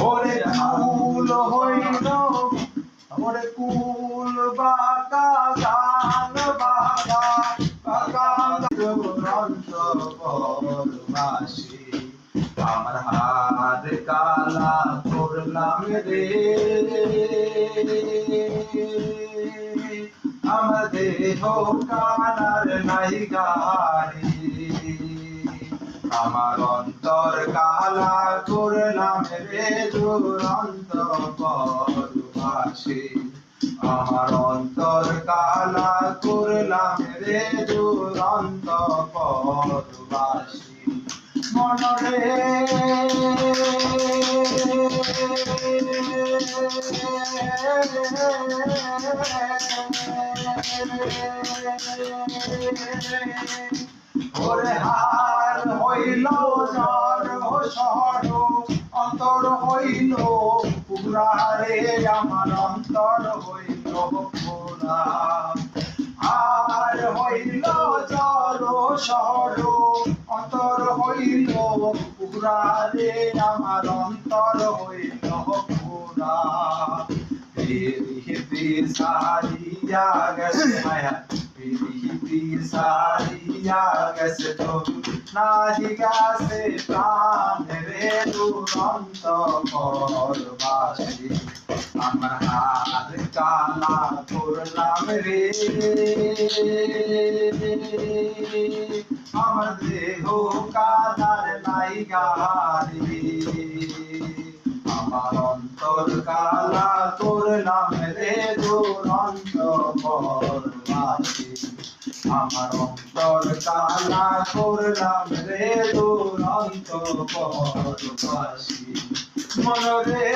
ওরে কুল হইল ওরে কুল বাঁকা গান বাঁকা বাঁকা দুরন্ত পরবাসী আমার হাত কালা করলাম রে আমার দেহ কানার নাই গাড়ি আমার অন্তর কালা করলাম রে দুরন্ত পরবাসী আমার অন্তর কালা করলাম রে দুরন্ত পরবাসী মনরে ওরে হার হইল জ্বর সর অন্তর হইল পুরা রে আমার অন্তর হইল পুরা আর হইল জ্বর সর অন্তর হইল পুরা রে আমার অন্তর হইল পুরা পিরিতি সারিয়া গেছে মায়া পিরিতি সারিয়া গেছে তো নাহি গেছে প্রাণ রে দুরন্ত পরবাসী আমার হাত কালা করলাম রে আমার দেহ কালার নাই গাড়ি আমার অন্তর কালা করলাম রে দুরন্ত পরবাসী আমার অন্তর কালা করলাম রে দুরন্ত পরবাসী মনরে